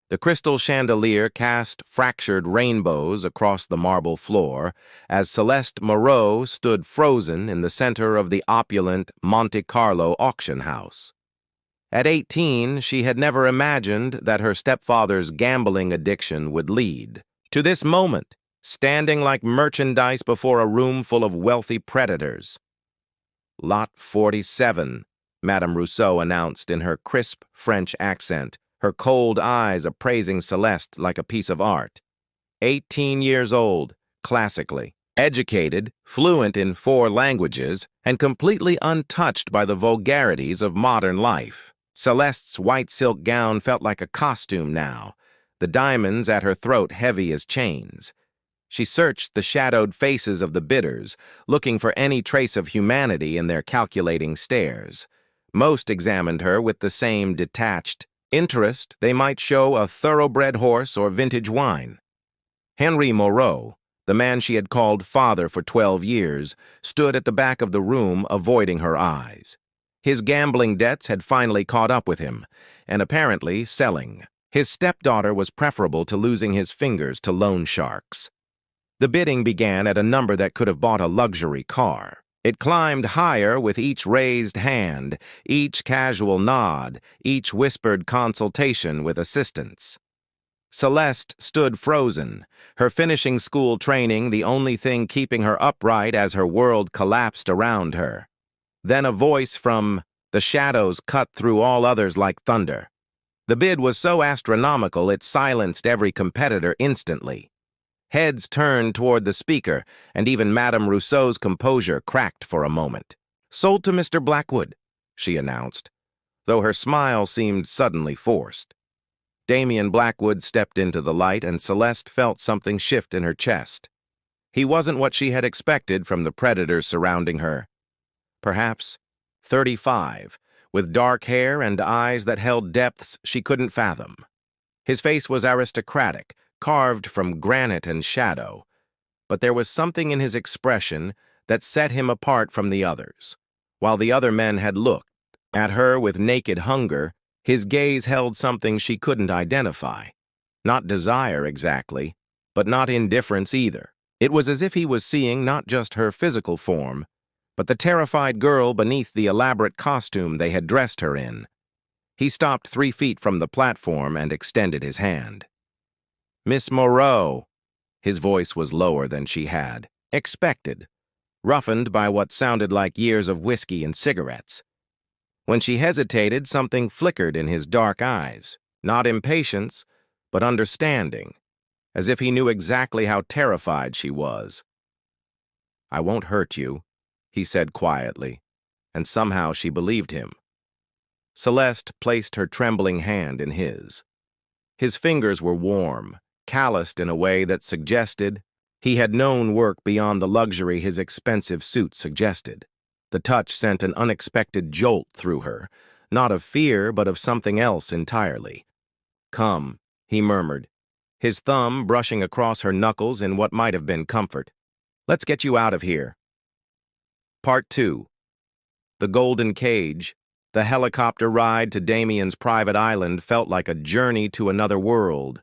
The crystal chandelier cast fractured rainbows across the marble floor as Celeste Moreau stood frozen in the center of the opulent Monte Carlo auction house. At 18, she had never imagined that her stepfather's gambling addiction would lead to this moment, standing like merchandise before a room full of wealthy predators. "Lot 47, Madame Rousseau announced in her crisp French accent, her cold eyes appraising Celeste like a piece of art. 18 years old, classically, educated, fluent in 4 languages, and completely untouched by the vulgarities of modern life. Celeste's white silk gown felt like a costume now, the diamonds at her throat heavy as chains. She searched the shadowed faces of the bidders, looking for any trace of humanity in their calculating stares. Most examined her with the same detached interest they might show a thoroughbred horse or vintage wine. Henry Moreau, the man she had called father for 12 years, stood at the back of the room, avoiding her eyes. His gambling debts had finally caught up with him, and apparently selling. His stepdaughter was preferable to losing his fingers to loan sharks. The bidding began at a number that could have bought a luxury car. It climbed higher with each raised hand, each casual nod, each whispered consultation with assistants. Celeste stood frozen, her finishing school training the only thing keeping her upright as her world collapsed around her. Then a voice from the shadows cut through all others like thunder. The bid was so astronomical it silenced every competitor instantly. Heads turned toward the speaker, and even Madame Rousseau's composure cracked for a moment. "Sold to Mr. Blackwood," she announced, though her smile seemed suddenly forced. Damien Blackwood stepped into the light, and Celeste felt something shift in her chest. He wasn't what she had expected from the predators surrounding her. Perhaps 35, with dark hair and eyes that held depths she couldn't fathom. His face was aristocratic, carved from granite and shadow, but there was something in his expression that set him apart from the others. While the other men had looked at her with naked hunger, his gaze held something she couldn't identify. Not desire exactly, but not indifference either. It was as if he was seeing not just her physical form, but the terrified girl beneath the elaborate costume they had dressed her in. He stopped 3 feet from the platform and extended his hand. "Miss Moreau." His voice was lower than she had expected, roughened by what sounded like years of whiskey and cigarettes. When she hesitated, something flickered in his dark eyes, not impatience, but understanding, as if he knew exactly how terrified she was. "I won't hurt you," he said quietly, and somehow she believed him. Celeste placed her trembling hand in his. His fingers were warm, calloused in a way that suggested he had known work beyond the luxury his expensive suit suggested. The touch sent an unexpected jolt through her, not of fear but of something else entirely. "Come," he murmured, his thumb brushing across her knuckles in what might have been comfort. "Let's get you out of here." Part 2. The Golden Cage. The helicopter ride to Damien's private island felt like a journey to another world.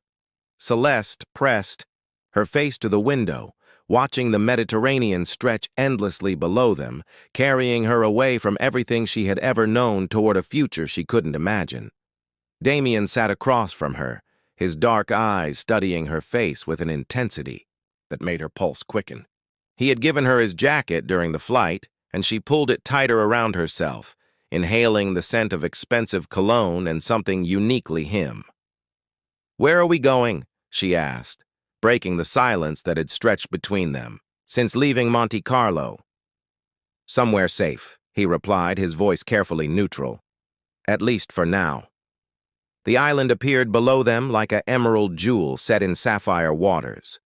Celeste pressed her face to the window, watching the Mediterranean stretch endlessly below them, carrying her away from everything she had ever known toward a future she couldn't imagine. Damien sat across from her, his dark eyes studying her face with an intensity that made her pulse quicken. He had given her his jacket during the flight, and she pulled it tighter around herself, inhaling the scent of expensive cologne and something uniquely him. "Where are we going?" she asked, breaking the silence that had stretched between them since leaving Monte Carlo. "Somewhere safe," he replied, his voice carefully neutral. "At least for now." The island appeared below them like an emerald jewel set in sapphire waters.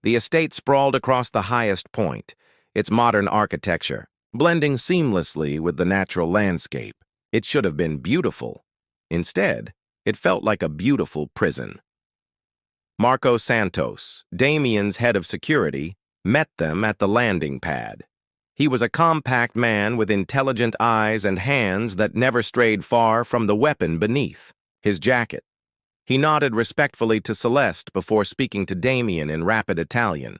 The estate sprawled across the highest point, its modern architecture blending seamlessly with the natural landscape. It should have been beautiful. Instead, it felt like a beautiful prison. Marco Santos, Damien's head of security, met them at the landing pad. He was a compact man with intelligent eyes and hands that never strayed far from the weapon beneath, his jacket. He nodded respectfully to Celeste before speaking to Damien in rapid Italian.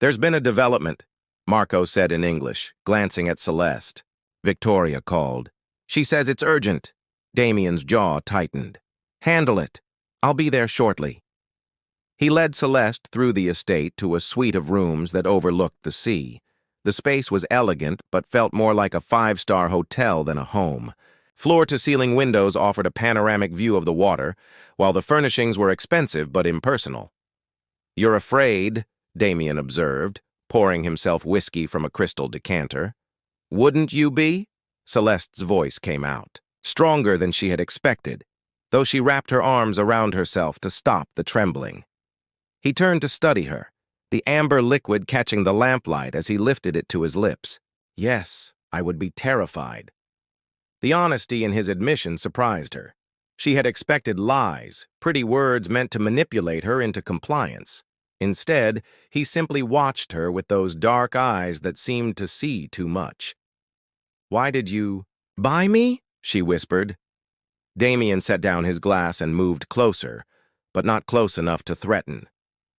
"There's been a development," Marco said in English, glancing at Celeste. Victoria called. "She says it's urgent." Damien's jaw tightened. "Handle it. I'll be there shortly." He led Celeste through the estate to a suite of rooms that overlooked the sea. The space was elegant, but felt more like a five-star hotel than a home. Floor-to-ceiling windows offered a panoramic view of the water, while the furnishings were expensive but impersonal. "You're afraid," Damien observed, pouring himself whiskey from a crystal decanter. "Wouldn't you be?" Celeste's voice came out, stronger than she had expected, though she wrapped her arms around herself to stop the trembling. He turned to study her, the amber liquid catching the lamplight as he lifted it to his lips. "Yes, I would be terrified." The honesty in his admission surprised her. She had expected lies, pretty words meant to manipulate her into compliance. Instead, he simply watched her with those dark eyes that seemed to see too much. "Why did you buy me?" she whispered. Damien set down his glass and moved closer, but not close enough to threaten.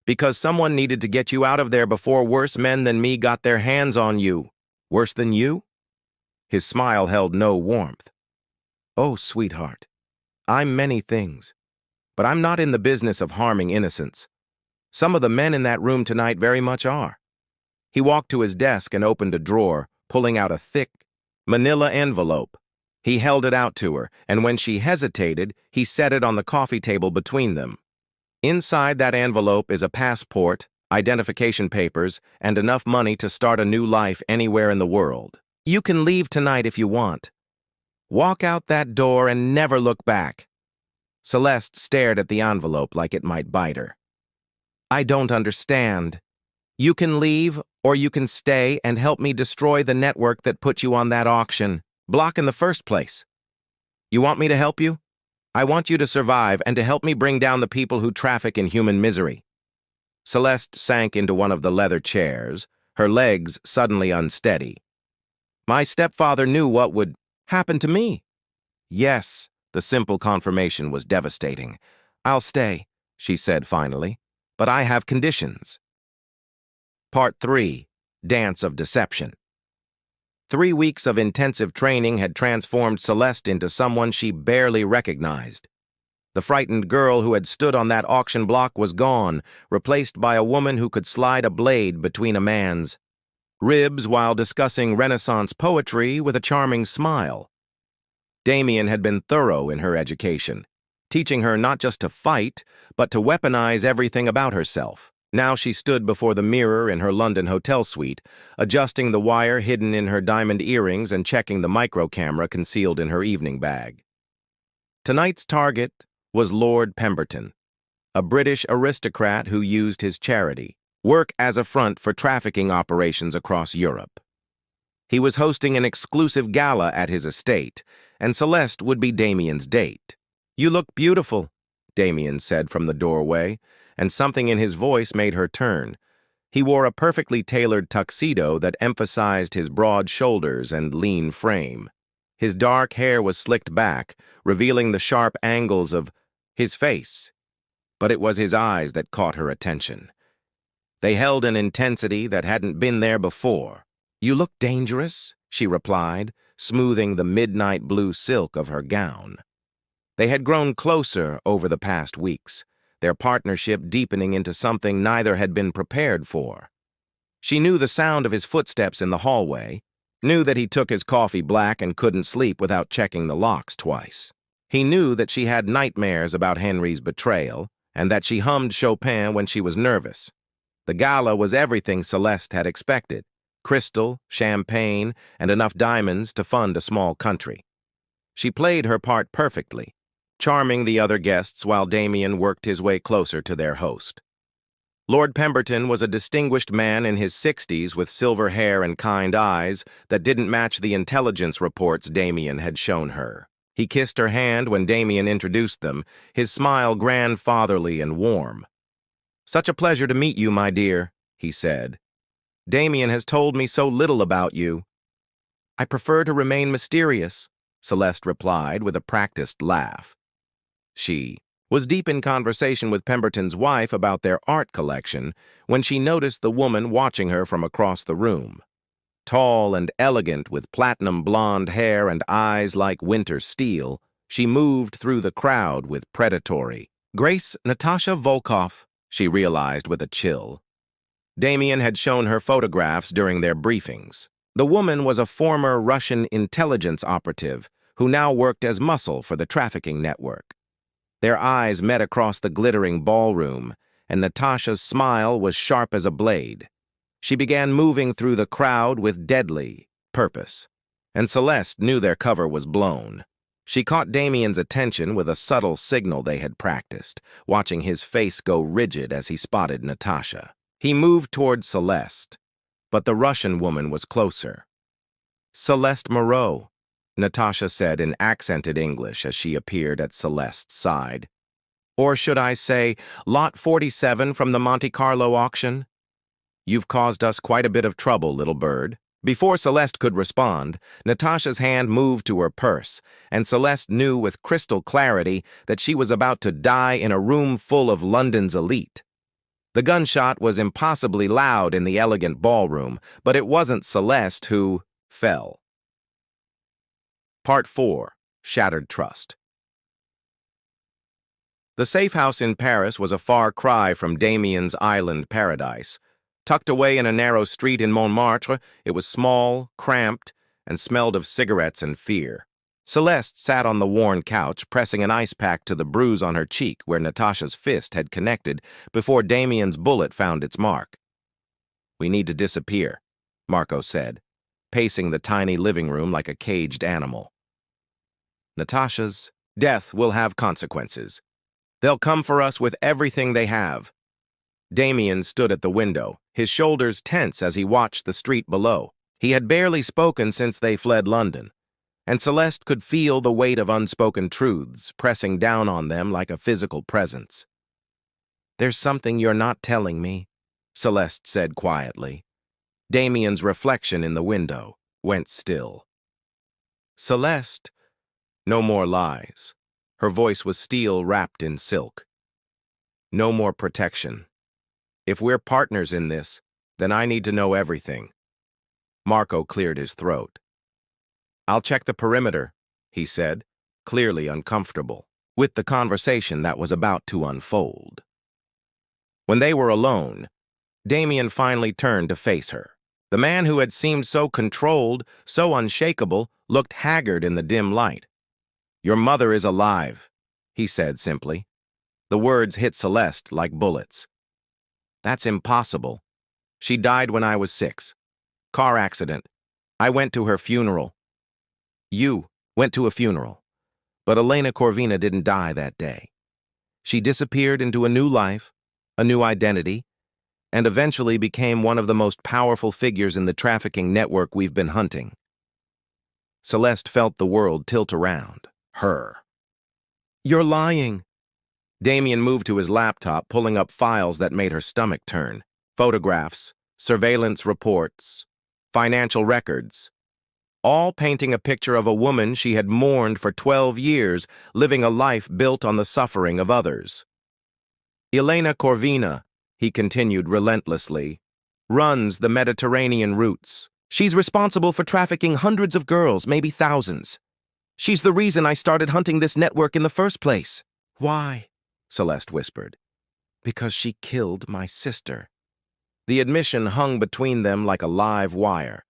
"Because someone needed to get you out of there before worse men than me got their hands on you." "Worse than you?" His smile held no warmth. "Oh, sweetheart, I'm many things, but I'm not in the business of harming innocents. Some of the men in that room tonight very much are." He walked to his desk and opened a drawer, pulling out a thick, manila envelope. He held it out to her, and when she hesitated, he set it on the coffee table between them. "Inside that envelope is a passport, identification papers, and enough money to start a new life anywhere in the world. You can leave tonight if you want. Walk out that door and never look back." Celeste stared at the envelope like it might bite her. "I don't understand. You can leave, or you can stay and help me destroy the network that put you on that auction block in the first place. You want me to help you? I want you to survive and to help me bring down the people who traffic in human misery." Celeste sank into one of the leather chairs, her legs suddenly unsteady. "My stepfather knew what would happen to me." "Yes," the simple confirmation was devastating. "I'll stay," she said finally, "but I have conditions." Part 3. Dance of Deception. 3 weeks of intensive training had transformed Celeste into someone she barely recognized. The frightened girl who had stood on that auction block was gone, replaced by a woman who could slide a blade between a man's ribs while discussing Renaissance poetry with a charming smile. Damien had been thorough in her education, teaching her not just to fight, but to weaponize everything about herself. Now she stood before the mirror in her London hotel suite, adjusting the wire hidden in her diamond earrings and checking the micro-camera concealed in her evening bag. Tonight's target was Lord Pemberton, a British aristocrat who used his charity work as a front for trafficking operations across Europe. He was hosting an exclusive gala at his estate, and Celeste would be Damien's date. "You look beautiful," Damien said from the doorway, and something in his voice made her turn. He wore a perfectly tailored tuxedo that emphasized his broad shoulders and lean frame. His dark hair was slicked back, revealing the sharp angles of his face, but it was his eyes that caught her attention. They held an intensity that hadn't been there before. "You look dangerous," she replied, smoothing the midnight blue silk of her gown. They had grown closer over the past weeks, their partnership deepening into something neither had been prepared for. She knew the sound of his footsteps in the hallway, knew that he took his coffee black and couldn't sleep without checking the locks twice. He knew that she had nightmares about Henry's betrayal, and that she hummed Chopin when she was nervous. The gala was everything Celeste had expected: crystal, champagne, and enough diamonds to fund a small country. She played her part perfectly, charming the other guests while Damien worked his way closer to their host. Lord Pemberton was a distinguished man in his 60s with silver hair and kind eyes that didn't match the intelligence reports Damien had shown her. He kissed her hand when Damien introduced them, his smile grandfatherly and warm. "Such a pleasure to meet you, my dear," he said. "Damien has told me so little about you." "I prefer to remain mysterious," Celeste replied with a practiced laugh. She was deep in conversation with Pemberton's wife about their art collection when she noticed the woman watching her from across the room. Tall and elegant, with platinum blonde hair and eyes like winter steel, she moved through the crowd with predatory grace. Natasha Volkov, she realized with a chill. Damien had shown her photographs during their briefings. The woman was a former Russian intelligence operative who now worked as muscle for the trafficking network. Their eyes met across the glittering ballroom, and Natasha's smile was sharp as a blade. She began moving through the crowd with deadly purpose, and Celeste knew their cover was blown. She caught Damien's attention with a subtle signal they had practiced, watching his face go rigid as he spotted Natasha. He moved toward Celeste, but the Russian woman was closer. "Celeste Moreau," Natasha said in accented English as she appeared at Celeste's side. "Or should I say, Lot 47 from the Monte Carlo auction? You've caused us quite a bit of trouble, little bird." Before Celeste could respond, Natasha's hand moved to her purse, and Celeste knew with crystal clarity that she was about to die in a room full of London's elite. The gunshot was impossibly loud in the elegant ballroom, but it wasn't Celeste who fell. Part 4. Shattered Trust. The safe house in Paris was a far cry from Damien's island paradise. Tucked away in a narrow street in Montmartre, it was small, cramped, and smelled of cigarettes and fear. Celeste sat on the worn couch, pressing an ice pack to the bruise on her cheek where Natasha's fist had connected before Damien's bullet found its mark. "We need to disappear," Marco said, pacing the tiny living room like a caged animal. "Natasha's death will have consequences. They'll come for us with everything they have." Damien stood at the window, his shoulders tense as he watched the street below. He had barely spoken since they fled London, and Celeste could feel the weight of unspoken truths pressing down on them like a physical presence. "There's something you're not telling me," Celeste said quietly. Damien's reflection in the window went still. "Celeste," no more lies. Her voice was steel wrapped in silk. "No more protection. If we're partners in this, then I need to know everything." Marco cleared his throat. "I'll check the perimeter," he said, clearly uncomfortable with the conversation that was about to unfold. When they were alone, Damien finally turned to face her. The man who had seemed so controlled, so unshakable, looked haggard in the dim light. "Your mother is alive," he said simply. The words hit Celeste like bullets. "That's impossible. She died when I was 6. Car accident. I went to her funeral." "You went to a funeral. But Elena Corvina didn't die that day. She disappeared into a new life, a new identity, and eventually became one of the most powerful figures in the trafficking network we've been hunting." Celeste felt the world tilt around her. "You're lying." Damien moved to his laptop, pulling up files that made her stomach turn. Photographs, surveillance reports, financial records, all painting a picture of a woman she had mourned for 12 years, living a life built on the suffering of others. "Elena Corvina," he continued relentlessly, "runs the Mediterranean routes. She's responsible for trafficking hundreds of girls, maybe thousands. She's the reason I started hunting this network in the first place." "Why?" Celeste whispered. "Because she killed my sister." The admission hung between them like a live wire.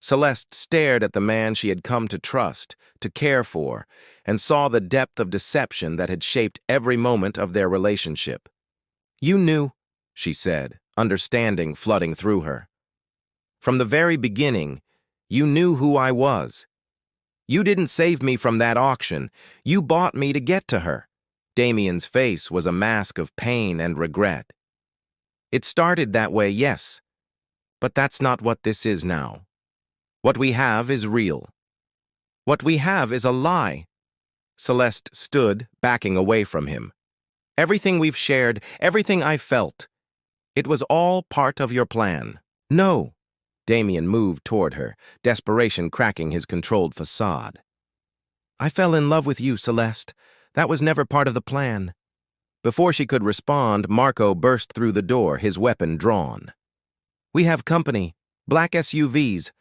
Celeste stared at the man she had come to trust, to care for, and saw the depth of deception that had shaped every moment of their relationship. "You knew," she said, understanding flooding through her. "From the very beginning, you knew who I was. You didn't save me from that auction. You bought me to get to her." Damien's face was a mask of pain and regret. "It started that way, yes, but that's not what this is now. What we have is real. What we have is a lie." Celeste stood, backing away from him. "Everything we've shared, everything I felt, it was all part of your plan." "No." Damien moved toward her, desperation cracking his controlled facade. "I fell in love with you, Celeste. That was never part of the plan. Before she could respond, Marco burst through the door, his weapon drawn. "We have company. Black SUVs.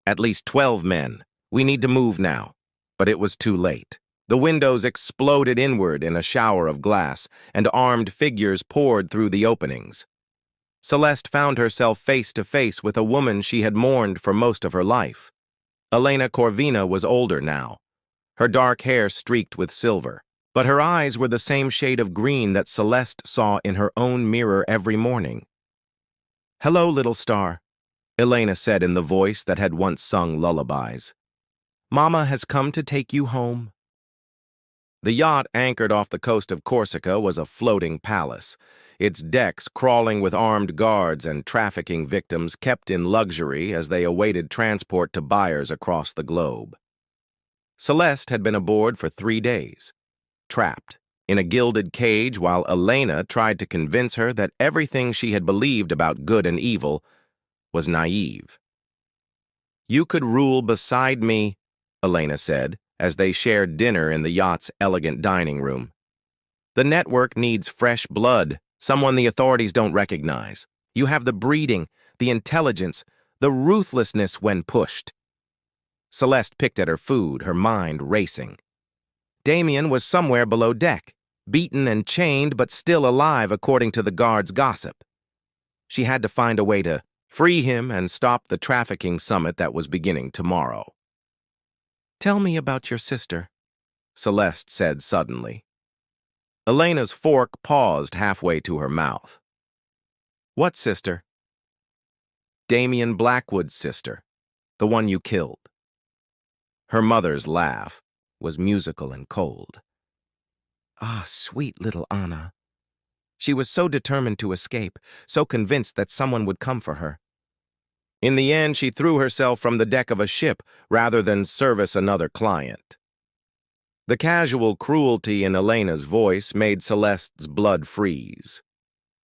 At least 12 men. We need to move now." But it was too late. The windows exploded inward in a shower of glass, and armed figures poured through the openings. Celeste found herself face to face with a woman she had mourned for most of her life. Elena Corvina was older now, her dark hair streaked with silver, but her eyes were the same shade of green that Celeste saw in her own mirror every morning. "Hello, little star," Elena said in the voice that had once sung lullabies. "Mama has come to take you home." The yacht anchored off the coast of Corsica was a floating palace, its decks crawling with armed guards and trafficking victims kept in luxury as they awaited transport to buyers across the globe. Celeste had been aboard for 3 days, trapped in a gilded cage while Elena tried to convince her that everything she had believed about good and evil was naive. "You could rule beside me," Elena said, as they shared dinner in the yacht's elegant dining room. "The network needs fresh blood, someone the authorities don't recognize. You have the breeding, the intelligence, the ruthlessness when pushed." Celeste picked at her food, her mind racing. Damien was somewhere below deck, beaten and chained but still alive according to the guards' gossip. She had to find a way to free him and stop the trafficking summit that was beginning tomorrow. "Tell me about your sister," Celeste said suddenly. Elena's fork paused halfway to her mouth. "What sister?" "Damien Blackwood's sister, the one you killed." Her mother's laugh was musical and cold. "Ah, sweet little Anna." She was so determined to escape, so convinced that someone would come for her. In the end, she threw herself from the deck of a ship rather than service another client. The casual cruelty in Elena's voice made Celeste's blood freeze.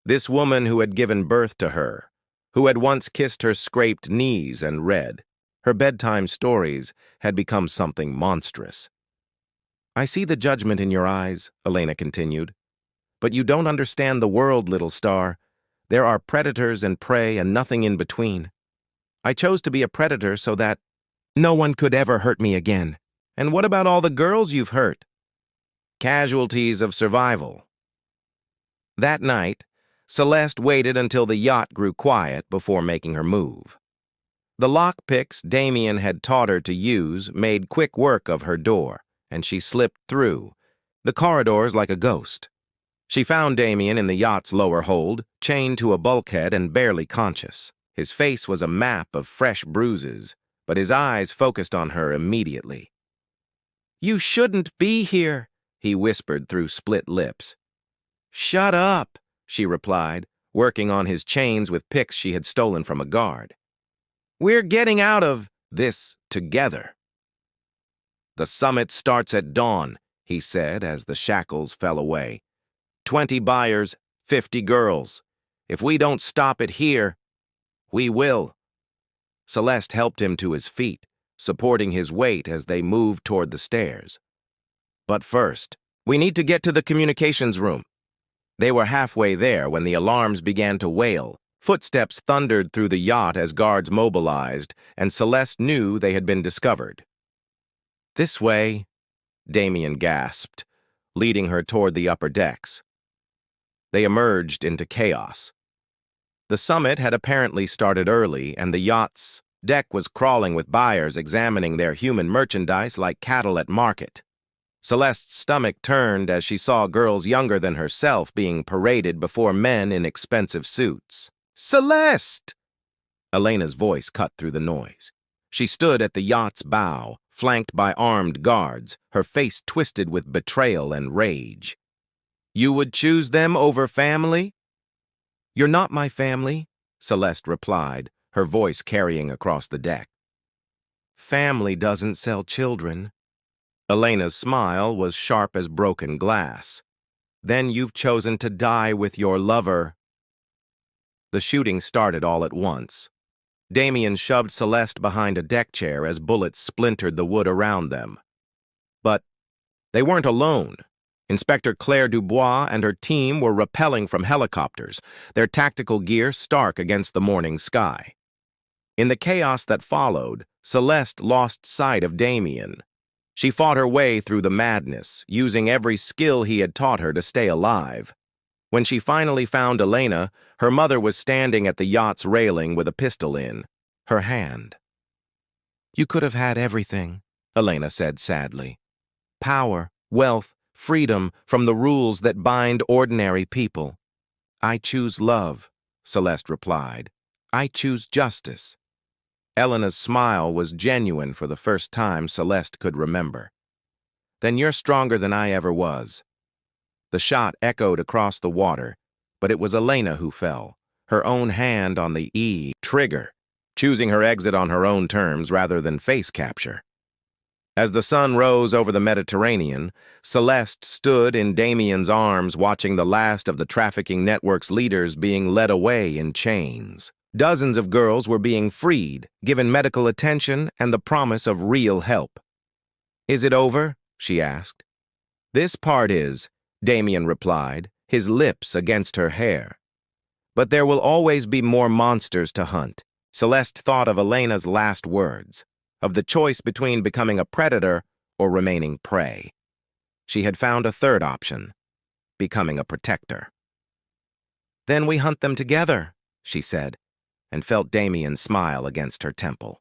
This woman who had given birth to her, who had once kissed her scraped knees and read her bedtime stories, had become something monstrous. "I see the judgment in your eyes," Elena continued. "But you don't understand the world, little star. There are predators and prey and nothing in between. I chose to be a predator so that no one could ever hurt me again. And what about all the girls you've hurt?" "Casualties of survival." That night, Celeste waited until the yacht grew quiet before making her move. The lockpicks Damien had taught her to use made quick work of her door, and she slipped through the corridors like a ghost. She found Damien in the yacht's lower hold, chained to a bulkhead and barely conscious. His face was a map of fresh bruises, but his eyes focused on her immediately. "You shouldn't be here," he whispered through split lips. "Shut up," she replied, working on his chains with picks she had stolen from a guard. "We're getting out of this together." "The summit starts at dawn," he said as the shackles fell away. 20 buyers, 50 girls. If we don't stop it here, we will." Celeste helped him to his feet, supporting his weight as they moved toward the stairs. "But first, we need to get to the communications room." They were halfway there when the alarms began to wail. Footsteps thundered through the yacht as guards mobilized, and Celeste knew they had been discovered. "This way," Damien gasped, leading her toward the upper decks. They emerged into chaos. The summit had apparently started early, and the yacht's deck was crawling with buyers examining their human merchandise like cattle at market. Celeste's stomach turned as she saw girls younger than herself being paraded before men in expensive suits. "Celeste!" Elena's voice cut through the noise. She stood at the yacht's bow, flanked by armed guards, her face twisted with betrayal and rage. "You would choose them over family?" "You're not my family," Celeste replied, her voice carrying across the deck. "Family doesn't sell children." Elena's smile was sharp as broken glass. "Then you've chosen to die with your lover." The shooting started all at once. Damien shoved Celeste behind a deck chair as bullets splintered the wood around them. But they weren't alone. Inspector Claire Dubois and her team were rappelling from helicopters, their tactical gear stark against the morning sky. In the chaos that followed, Celeste lost sight of Damien. She fought her way through the madness, using every skill he had taught her to stay alive. When she finally found Elena, her mother was standing at the yacht's railing with a pistol in her hand. "You could have had everything," Elena said sadly. "Power, wealth, freedom from the rules that bind ordinary people." "I choose love," Celeste replied. "I choose justice." Elena's smile was genuine for the first time Celeste could remember. "Then you're stronger than I ever was." The shot echoed across the water, but it was Elena who fell, her own hand on the trigger, choosing her exit on her own terms rather than face capture. As the sun rose over the Mediterranean, Celeste stood in Damien's arms watching the last of the trafficking network's leaders being led away in chains. Dozens of girls were being freed, given medical attention and the promise of real help. "Is it over?" she asked. "This part is," Damien replied, his lips against her hair. "But there will always be more monsters to hunt." Celeste thought of Elena's last words, of the choice between becoming a predator or remaining prey. She had found a third option, becoming a protector. "Then we hunt them together," she said, and felt Damien smile against her temple.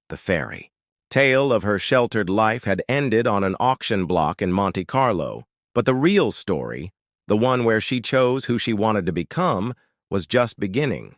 The fairy tale of her sheltered life had ended on an auction block in Monte Carlo, but the real story, the one where she chose who she wanted to become, was just beginning.